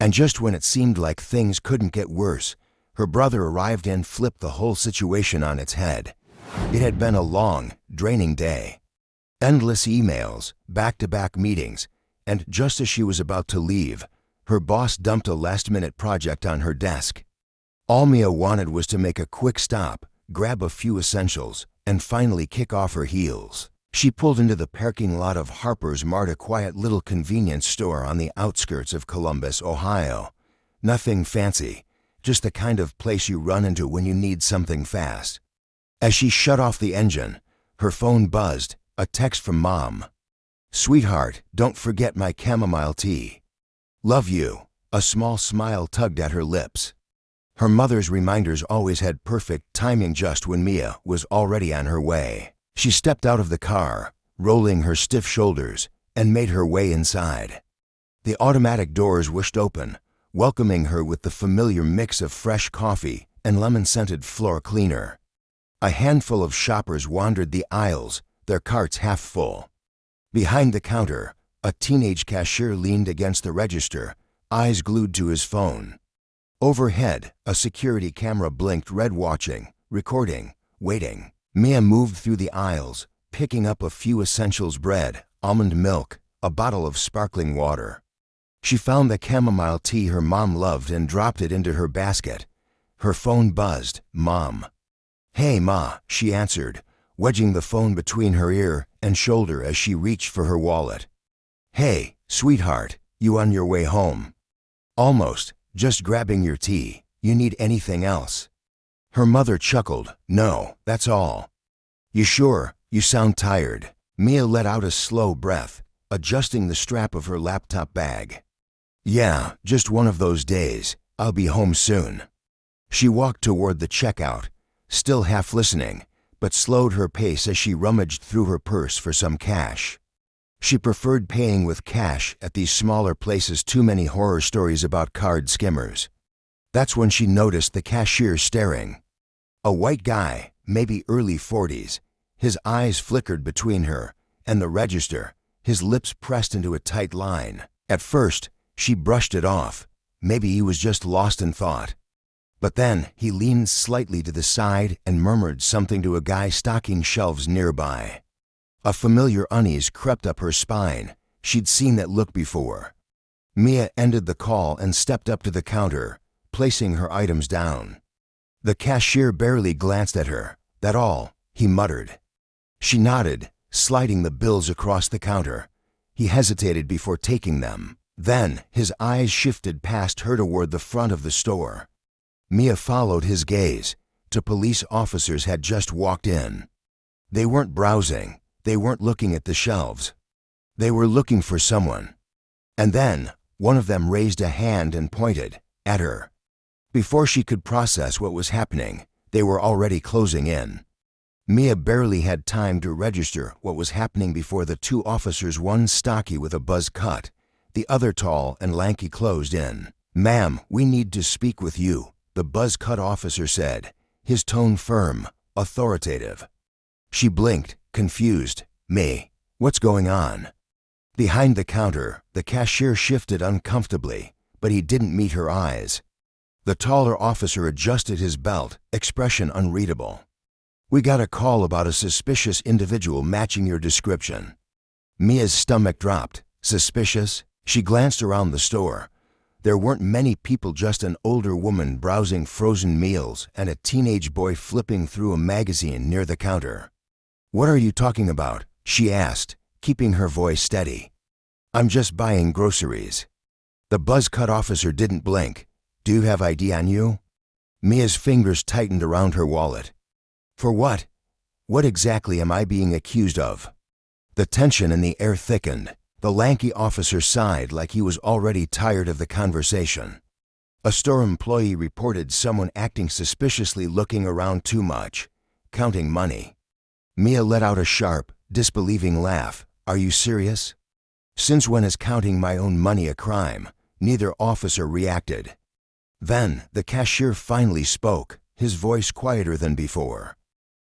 And just when it seemed like things couldn't get worse, her brother arrived and flipped the whole situation on its head. It had been a long, draining day. Endless emails, back-to-back meetings, and just as she was about to leave, her boss dumped a last-minute project on her desk. All Mia wanted was to make a quick stop, grab a few essentials, and finally kick off her heels. She pulled into the parking lot of Harper's Mart, a quiet little convenience store on the outskirts of Columbus, Ohio. Nothing fancy, just the kind of place you run into when you need something fast. As she shut off the engine, her phone buzzed, a text from Mom. "Sweetheart, don't forget my chamomile tea. Love you." A small smile tugged at her lips. Her mother's reminders always had perfect timing just when Mia was already on her way. She stepped out of the car, rolling her stiff shoulders, and made her way inside. The automatic doors whooshed open, welcoming her with the familiar mix of fresh coffee and lemon-scented floor cleaner. A handful of shoppers wandered the aisles, their carts half full. Behind the counter, a teenage cashier leaned against the register, eyes glued to his phone. Overhead, a security camera blinked red, watching, recording, waiting. Mia moved through the aisles, picking up a few essentials: bread, almond milk, a bottle of sparkling water. She found the chamomile tea her mom loved and dropped it into her basket. Her phone buzzed. "Mom." "Hey, Ma," she answered, wedging the phone between her ear and shoulder as she reached for her wallet. "Hey, sweetheart, you on your way home?" "Almost, just grabbing your tea. You need anything else?" Her mother chuckled. "No, that's all." "You sure? You sound tired." Mia let out a slow breath, adjusting the strap of her laptop bag. "Yeah, just one of those days. I'll be home soon." She walked toward the checkout, still half listening, but slowed her pace as she rummaged through her purse for some cash. She preferred paying with cash at these smaller places. Too many horror stories about card skimmers. That's when she noticed the cashier staring. A white guy, maybe early 40s, his eyes flickered between her and the register, his lips pressed into a tight line. At first, she brushed it off. Maybe he was just lost in thought. But then he leaned slightly to the side and murmured something to a guy stocking shelves nearby. A familiar unease crept up her spine. She'd seen that look before. Mia ended the call and stepped up to the counter, placing her items down. The cashier barely glanced at her. "That all?" he muttered. She nodded, sliding the bills across the counter. He hesitated before taking them. Then his eyes shifted past her toward the front of the store. Mia followed his gaze. Two police officers had just walked in. They weren't browsing. They weren't looking at the shelves. They were looking for someone. And then one of them raised a hand and pointed at her. Before she could process what was happening, they were already closing in. Mia barely had time to register what was happening before the two officers, one stocky with a buzz cut, the other tall and lanky, closed in. "Ma'am, we need to speak with you," the buzz-cut officer said, his tone firm, authoritative. She blinked, confused. "Me? What's going on?" Behind the counter, the cashier shifted uncomfortably, but he didn't meet her eyes. The taller officer adjusted his belt, expression unreadable. "We got a call about a suspicious individual matching your description." Mia's stomach dropped. Suspicious? She glanced around the store. There weren't many people, just an older woman browsing frozen meals and a teenage boy flipping through a magazine near the counter. "What are you talking about?" she asked, keeping her voice steady. "I'm just buying groceries." The buzz-cut officer didn't blink. "Do you have ID on you?" Mia's fingers tightened around her wallet. "For what? What exactly am I being accused of?" The tension in the air thickened. The lanky officer sighed like he was already tired of the conversation. A store employee reported someone acting suspiciously, looking around too much, counting money. Mia let out a sharp, disbelieving laugh. "Are you serious?" "Since when is counting my own money a crime?" Neither officer reacted. Then the cashier finally spoke, his voice quieter than before.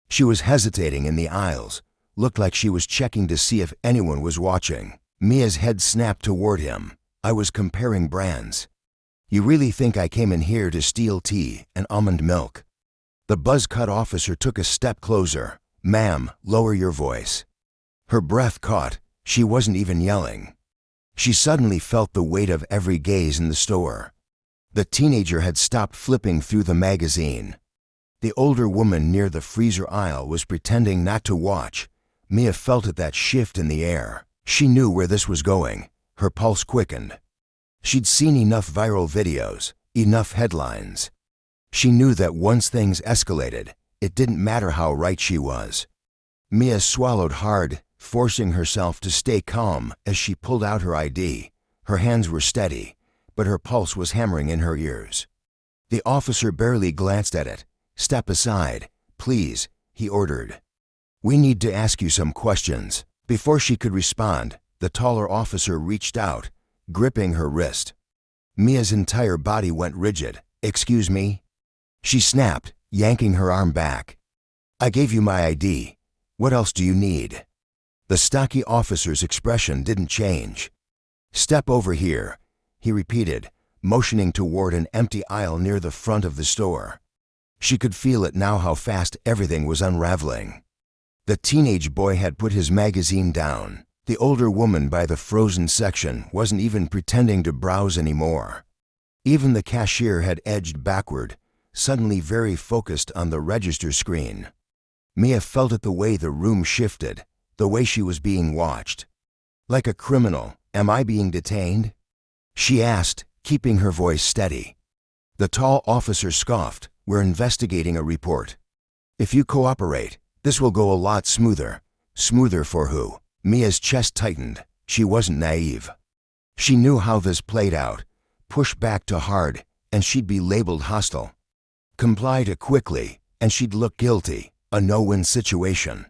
She was hesitating in the aisles, looked like she was checking to see if anyone was watching. Mia's head snapped toward him. "I was comparing brands." You really think I came in here to steal tea and almond milk? The buzz-cut officer took a step closer. Ma'am, lower your voice. Her breath caught. She wasn't even yelling. She suddenly felt the weight of every gaze in the store. The teenager had stopped flipping through the magazine. The older woman near the freezer aisle was pretending not to watch. Mia felt that shift in the air. She knew where this was going. Her pulse quickened. She'd seen enough viral videos, enough headlines. She knew that once things escalated, it didn't matter how right she was. Mia swallowed hard, forcing herself to stay calm as she pulled out her ID. Her hands were steady, but her pulse was hammering in her ears. The officer barely glanced at it. Step aside, please, he ordered. We need to ask you some questions. Before she could respond, the taller officer reached out, gripping her wrist. Mia's entire body went rigid. Excuse me? She snapped, yanking her arm back. I gave you my ID. What else do you need? The stocky officer's expression didn't change. Step over here, he repeated, motioning toward an empty aisle near the front of the store. She could feel it now how fast everything was unraveling. The teenage boy had put his magazine down. The older woman by the frozen section wasn't even pretending to browse anymore. Even the cashier had edged backward, suddenly very focused on the register screen. Mia felt it the way the room shifted, the way she was being watched. Like a criminal, am I being detained? She asked, keeping her voice steady. The tall officer scoffed. We're investigating a report. If you cooperate, this will go a lot smoother. Smoother for who? Mia's chest tightened. She wasn't naive. She knew how this played out. Push back too hard, and she'd be labeled hostile. Comply too quickly, and she'd look guilty. A no-win situation.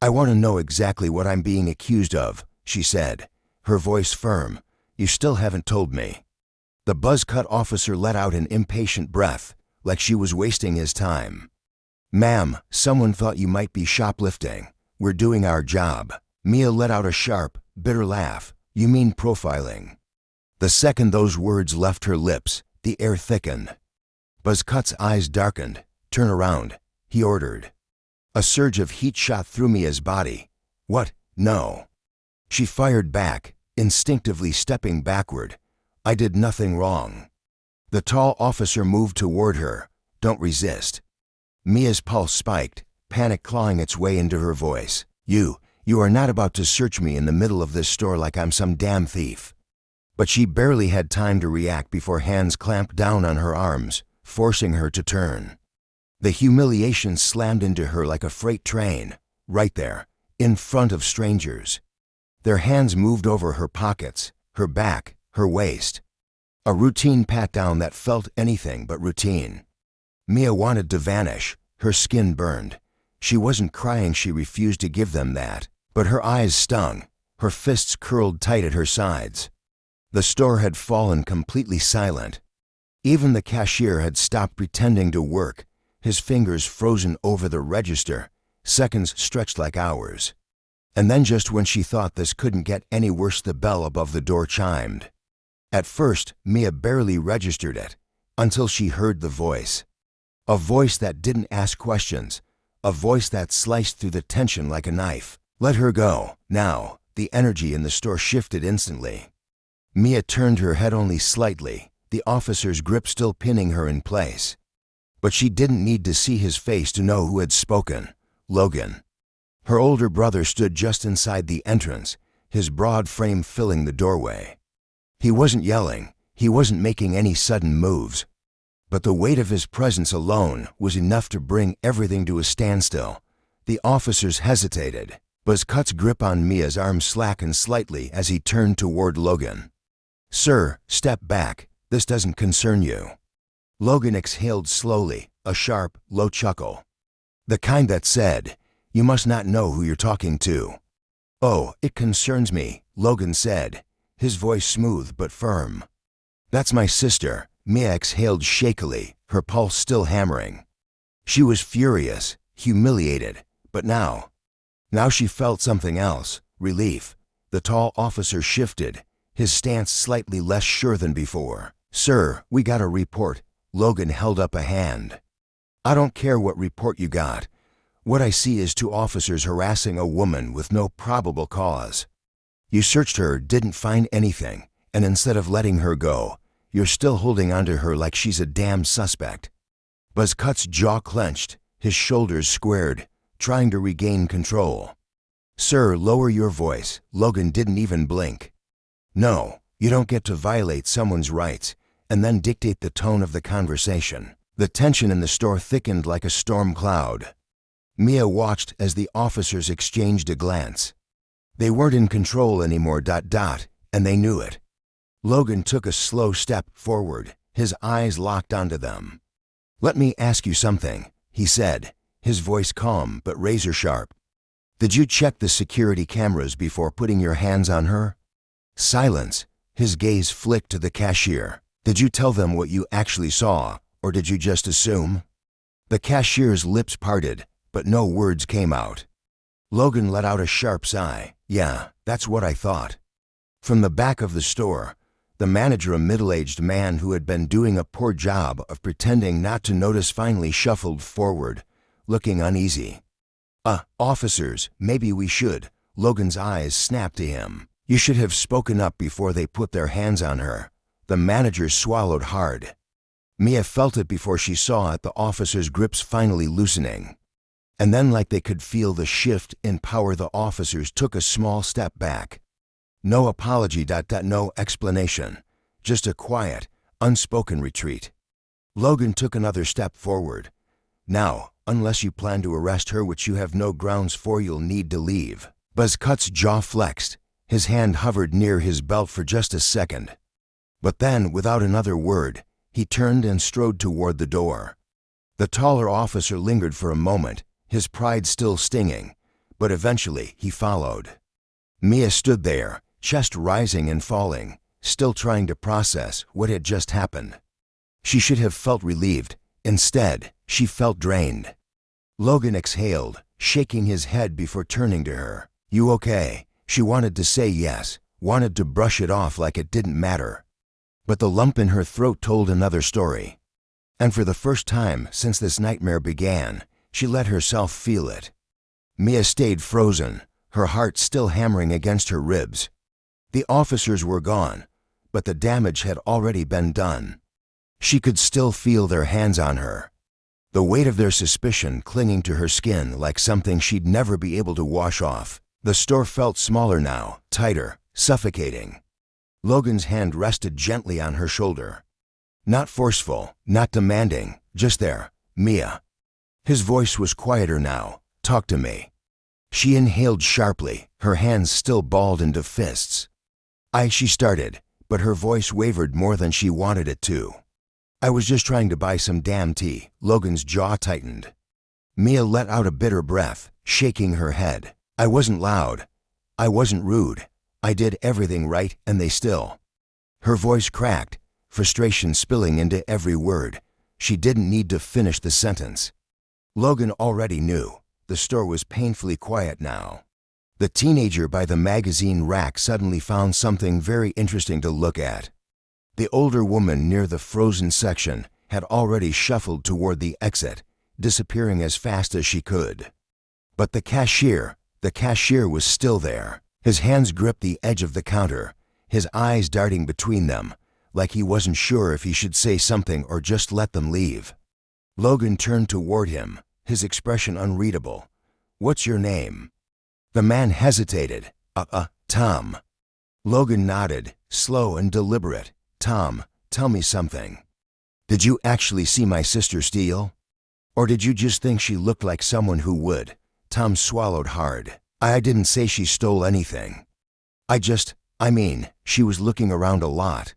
I want to know exactly what I'm being accused of, she said, her voice firm. You still haven't told me. The buzz-cut officer let out an impatient breath, like she was wasting his time. Ma'am, someone thought you might be shoplifting. We're doing our job. Mia let out a sharp, bitter laugh. You mean profiling? The second those words left her lips, the air thickened. Buzzcut's eyes darkened. Turn around, he ordered. A surge of heat shot through Mia's body. What? No. She fired back, instinctively stepping backward. I did nothing wrong. The tall officer moved toward her. Don't resist. Mia's pulse spiked, panic clawing its way into her voice. You are not about to search me in the middle of this store like I'm some damn thief. But she barely had time to react before hands clamped down on her arms, forcing her to turn. The humiliation slammed into her like a freight train, right there, in front of strangers. Their hands moved over her pockets, her back, her waist. A routine pat-down that felt anything but routine. Mia wanted to vanish. Her skin burned. She wasn't crying, she refused to give them that. But her eyes stung. Her fists curled tight at her sides. The store had fallen completely silent. Even the cashier had stopped pretending to work, his fingers frozen over the register, seconds stretched like hours. And then just when she thought this couldn't get any worse, the bell above the door chimed. At first, Mia barely registered it, until she heard the voice. A voice that didn't ask questions, a voice that sliced through the tension like a knife. Let her go, now. The energy in the store shifted instantly. Mia turned her head only slightly, the officer's grip still pinning her in place. But she didn't need to see his face to know who had spoken. Logan. Her older brother stood just inside the entrance, his broad frame filling the doorway. He wasn't yelling, he wasn't making any sudden moves. But the weight of his presence alone was enough to bring everything to a standstill. The officers hesitated. Buzzcut's grip on Mia's arm slackened slightly as he turned toward Logan. Sir, step back. This doesn't concern you. Logan exhaled slowly, a sharp, low chuckle. The kind that said, you must not know who you're talking to. Oh, it concerns me, Logan said, his voice smooth but firm. That's my sister. Mia exhaled shakily, her pulse still hammering. She was furious, humiliated, but now she felt something else, relief. The tall officer shifted, his stance slightly less sure than before. "Sir, we got a report." Logan held up a hand. "I don't care what report you got. What I see is two officers harassing a woman with no probable cause. You searched her, didn't find anything, and instead of letting her go, you're still holding onto her like she's a damn suspect." Buzzcut's jaw clenched, his shoulders squared, trying to regain control. "Sir, lower your voice." Logan didn't even blink. "No, you don't get to violate someone's rights and then dictate the tone of the conversation." The tension in the store thickened like a storm cloud. Mia watched as the officers exchanged a glance. They weren't in control anymore, and they knew it. Logan took a slow step forward, his eyes locked onto them. "Let me ask you something," he said, his voice calm but razor sharp. "Did you check the security cameras before putting your hands on her?" Silence. His gaze flicked to the cashier. "Did you tell them what you actually saw, or did you just assume?" The cashier's lips parted, but no words came out. Logan let out a sharp sigh. "Yeah, that's what I thought." From the back of the store, the manager, a middle-aged man who had been doing a poor job of pretending not to notice, finally shuffled forward, looking uneasy. Officers, maybe we should." Logan's eyes snapped to him. "You should have spoken up before they put their hands on her." The manager swallowed hard. Mia felt it before she saw it, the officers' grips finally loosening. And then, like they could feel the shift in power, the officers took a small step back. No apology, no explanation. Just a quiet, unspoken retreat. Logan took another step forward. "Now, unless you plan to arrest her, which you have no grounds for, you'll need to leave." Buzzcut's jaw flexed. His hand hovered near his belt for just a second. But then, without another word, he turned and strode toward the door. The taller officer lingered for a moment, his pride still stinging, but eventually he followed. Mia stood there, chest rising and falling, still trying to process what had just happened. She should have felt relieved. Instead, she felt drained. Logan exhaled, shaking his head before turning to her. "You okay?" She wanted to say yes, wanted to brush it off like it didn't matter. But the lump in her throat told another story. And for the first time since this nightmare began, she let herself feel it. Mia stayed frozen, her heart still hammering against her ribs. The officers were gone, but the damage had already been done. She could still feel their hands on her, the weight of their suspicion clinging to her skin like something she'd never be able to wash off. The store felt smaller now, tighter, suffocating. Logan's hand rested gently on her shoulder. Not forceful, not demanding, just there. "Mia." His voice was quieter now. "Talk to me." She inhaled sharply, her hands still balled into fists. She started, but her voice wavered more than she wanted it to. "I was just trying to buy some damn tea." Logan's jaw tightened. Mia let out a bitter breath, shaking her head. "I wasn't loud. I wasn't rude. I did everything right, and they still." Her voice cracked, frustration spilling into every word. She didn't need to finish the sentence. Logan already knew. The store was painfully quiet now. The teenager by the magazine rack suddenly found something very interesting to look at. The older woman near the frozen section had already shuffled toward the exit, disappearing as fast as she could. But the cashier was still there. His hands gripped the edge of the counter, his eyes darting between them, like he wasn't sure if he should say something or just let them leave. Logan turned toward him, his expression unreadable. "What's your name?" The man hesitated. Tom." Logan nodded, slow and deliberate. "Tom, tell me something. Did you actually see my sister steal? Or did you just think she looked like someone who would?" Tom swallowed hard. I didn't say she stole anything. She was looking around a lot.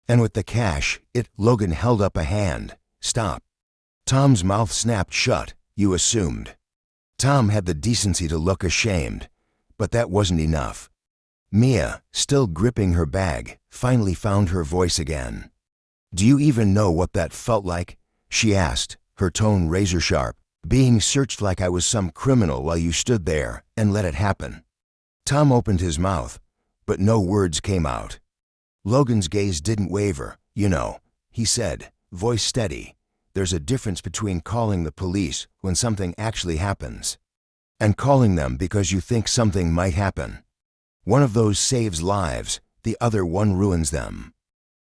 And with the cash, Logan held up a hand. "Stop." Tom's mouth snapped shut. "You assumed." Tom had the decency to look ashamed, but that wasn't enough. Mia, still gripping her bag, finally found her voice again. "Do you even know what that felt like?" she asked, her tone razor sharp. "Being searched like I was some criminal while you stood there and let it happen." Tom opened his mouth, but no words came out. Logan's gaze didn't waver, You know, he said, voice steady, there's a difference between calling the police when something actually happens and calling them because you think something might happen. One of those saves lives, the other one ruins them.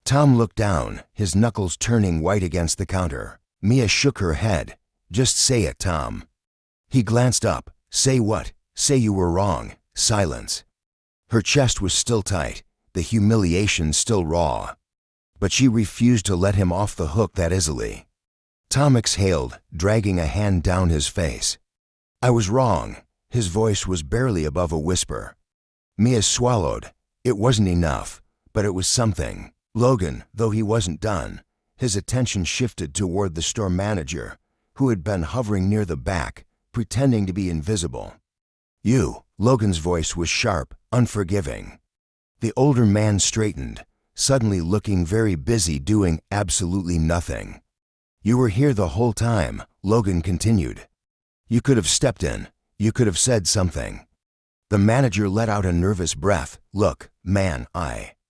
Tom looked down, his knuckles turning white against the counter. Mia shook her head. Just say it, Tom. He glanced up. Say what? Say you were wrong. Silence. Her chest was still tight, the humiliation still raw. But she refused to let him off the hook that easily. Tom exhaled, dragging a hand down his face. I was wrong. His voice was barely above a whisper. Mia swallowed. It wasn't enough, but it was something. Logan, though he wasn't done, his attention shifted toward the store manager, who had been hovering near the back, pretending to be invisible. You, Logan's voice was sharp, unforgiving. The older man straightened, suddenly looking very busy doing absolutely nothing. You were here the whole time, Logan continued. You could have stepped in. You could have said something. The manager let out a nervous breath. Look, man,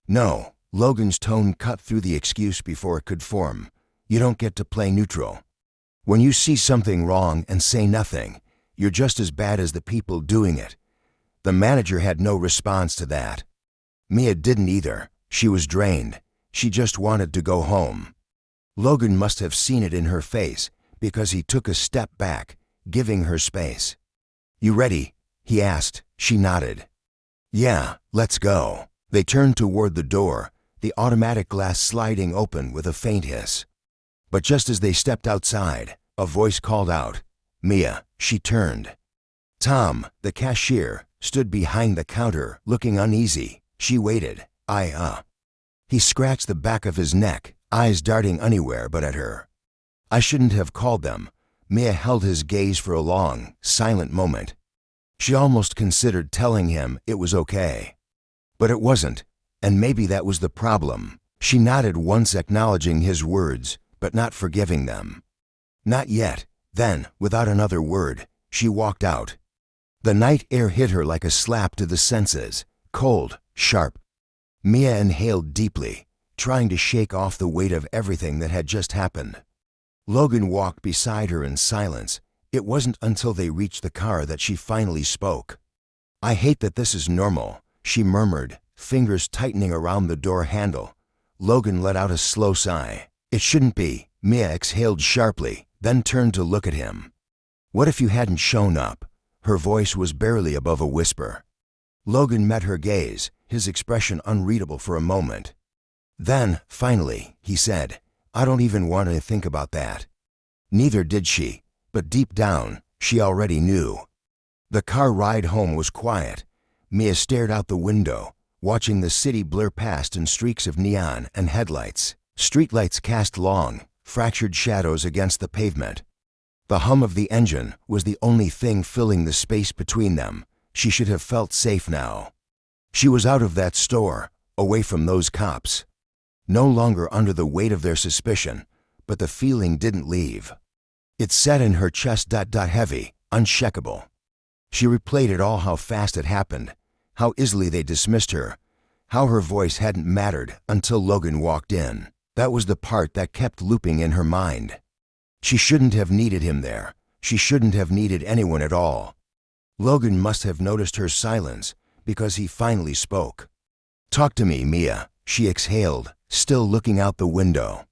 No. Logan's tone cut through the excuse before it could form. You don't get to play neutral. When you see something wrong and say nothing, you're just as bad as the people doing it. The manager had no response to that. Mia didn't either. She was drained. She just wanted to go home. Logan must have seen it in her face because he took a step back, giving her space. You ready? He asked. She nodded. Yeah, let's go. They turned toward the door, the automatic glass sliding open with a faint hiss. But just as they stepped outside, a voice called out. Mia. She turned. Tom, the cashier, stood behind the counter, looking uneasy. She waited. He scratched the back of his neck, eyes darting anywhere but at her. I shouldn't have called them. Mia held his gaze for a long, silent moment. She almost considered telling him it was okay. But it wasn't, and maybe that was the problem. She nodded once, acknowledging his words, but not forgiving them. Not yet. Then, without another word, she walked out. The night air hit her like a slap to the senses, cold, sharp. Mia inhaled deeply, trying to shake off the weight of everything that had just happened. Logan walked beside her in silence. It wasn't until they reached the car that she finally spoke. I hate that this is normal, she murmured, fingers tightening around the door handle. Logan let out a slow sigh. It shouldn't be. Mia exhaled sharply, then turned to look at him. What if you hadn't shown up? Her voice was barely above a whisper. Logan met her gaze, his expression unreadable for a moment. Then, finally, he said, I don't even want to think about that. Neither did she, but deep down, she already knew. The car ride home was quiet. Mia stared out the window, watching the city blur past in streaks of neon and headlights. Streetlights cast long, fractured shadows against the pavement. The hum of the engine was the only thing filling the space between them. She should have felt safe now. She was out of that store, away from those cops. No longer under the weight of their suspicion, but the feeling didn't leave. It sat in her chest, heavy, unshakable. She replayed it all, how fast it happened, how easily they dismissed her, how her voice hadn't mattered until Logan walked in. That was the part that kept looping in her mind. She shouldn't have needed him there. She shouldn't have needed anyone at all. Logan must have noticed her silence because he finally spoke. Talk to me, Mia, she exhaled, still looking out the window.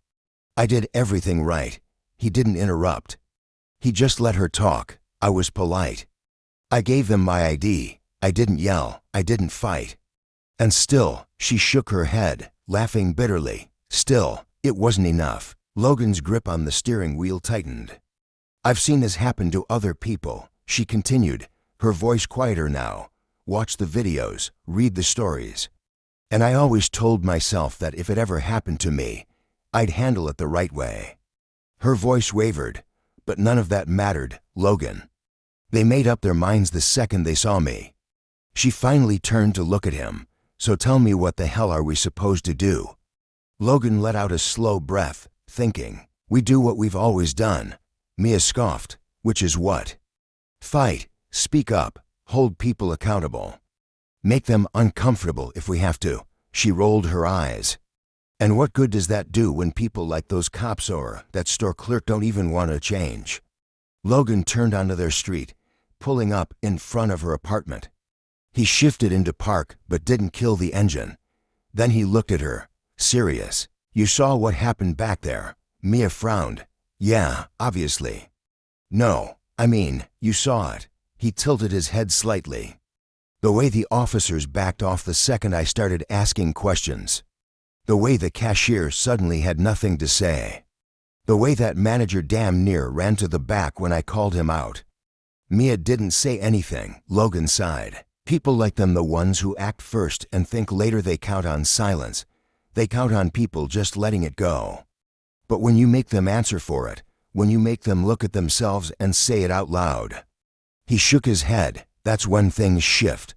I did everything right. He didn't interrupt. He just let her talk. I was polite. I gave them my ID. I didn't yell. I didn't fight. And still, she shook her head, laughing bitterly. Still, it wasn't enough. Logan's grip on the steering wheel tightened. I've seen this happen to other people, she continued, her voice quieter now. Watch the videos, read the stories. And I always told myself that if it ever happened to me, I'd handle it the right way. Her voice wavered, but none of that mattered, Logan. They made up their minds the second they saw me. She finally turned to look at him. So tell me, what the hell are we supposed to do? Logan let out a slow breath, thinking. We do what we've always done. Mia scoffed. Which is what? Fight, speak up, hold people accountable. Make them uncomfortable if we have to. She rolled her eyes. And what good does that do when people like those cops or that store clerk don't even want to change? Logan turned onto their street, pulling up in front of her apartment. He shifted into park but didn't kill the engine. Then he looked at her, serious. You saw what happened back there? Mia frowned. Yeah, obviously. No, I mean, you saw it. He tilted his head slightly. The way the officers backed off the second I started asking questions. The way the cashier suddenly had nothing to say. The way that manager damn near ran to the back when I called him out. Mia didn't say anything. Logan sighed. People like them, the ones who act first and think later, they count on silence. They count on people just letting it go. But when you make them answer for it, when you make them look at themselves and say it out loud. He shook his head. That's when things shift.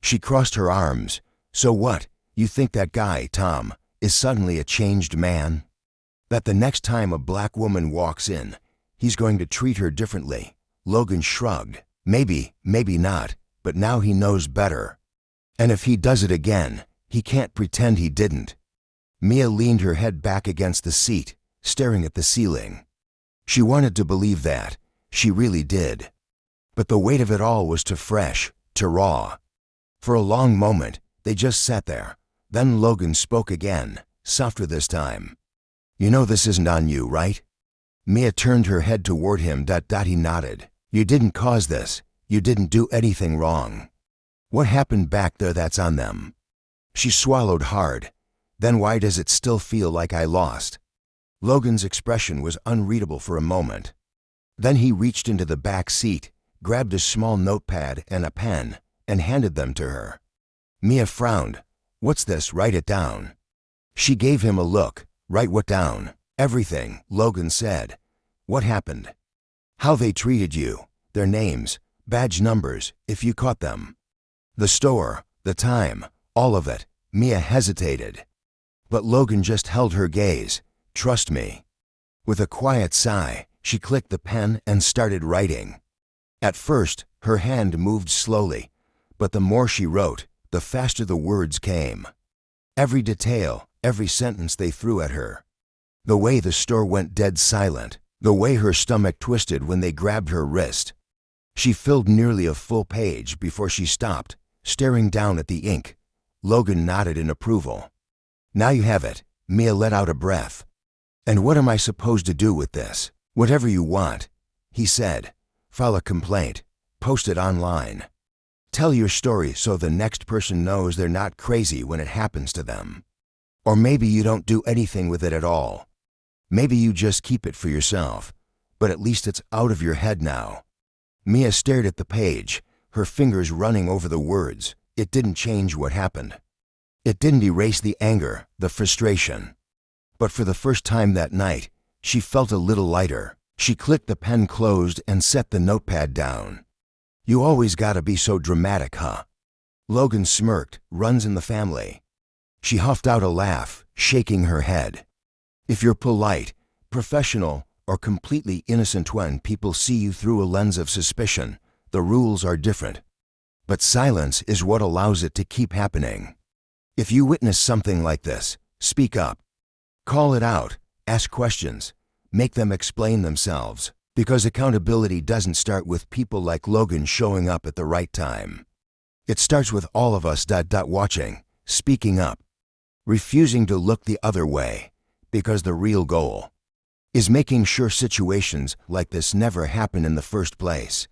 She crossed her arms. So what? You think that guy, Tom, is suddenly a changed man? That the next time a black woman walks in, he's going to treat her differently? Logan shrugged. Maybe, maybe not, but now he knows better. And if he does it again, he can't pretend he didn't. Mia leaned her head back against the seat, staring at the ceiling. She wanted to believe that. She really did. But the weight of it all was too fresh, too raw. For a long moment, they just sat there. Then Logan spoke again, softer this time. You know this isn't on you, right? Mia turned her head toward him. He nodded. You didn't cause this. You didn't do anything wrong. What happened back there, that's on them. She swallowed hard. Then why does it still feel like I lost? Logan's expression was unreadable for a moment. Then he reached into the back seat, grabbed a small notepad and a pen, and handed them to her. Mia frowned. What's this? Write it down. She gave him a look. Write what down? Everything, Logan said. What happened? How they treated you, their names, badge numbers, if you caught them. The store, the time, all of it. Mia hesitated. But Logan just held her gaze. Trust me. With a quiet sigh, she clicked the pen and started writing. At first, her hand moved slowly, but the more she wrote, the faster the words came. Every detail, every sentence they threw at her. The way the store went dead silent, the way her stomach twisted when they grabbed her wrist. She filled nearly a full page before she stopped, staring down at the ink. Logan nodded in approval. Now you have it. Mia let out a breath. And what am I supposed to do with this? Whatever you want, he said. File a complaint. Post it online. Tell your story so the next person knows they're not crazy when it happens to them. Or maybe you don't do anything with it at all. Maybe you just keep it for yourself, but at least it's out of your head now. Mia stared at the page, her fingers running over the words. It didn't change what happened. It didn't erase the anger, the frustration. But for the first time that night, she felt a little lighter. She clicked the pen closed and set the notepad down. You always gotta be so dramatic, huh? Logan smirked. Runs in the family. She huffed out a laugh, shaking her head. If you're polite, professional, or completely innocent when people see you through a lens of suspicion, the rules are different. But silence is what allows it to keep happening. If you witness something like this, speak up. Call it out, ask questions, make them explain themselves, because accountability doesn't start with people like Logan showing up at the right time. It starts with all of us watching, speaking up, refusing to look the other way, because the real goal is making sure situations like this never happen in the first place.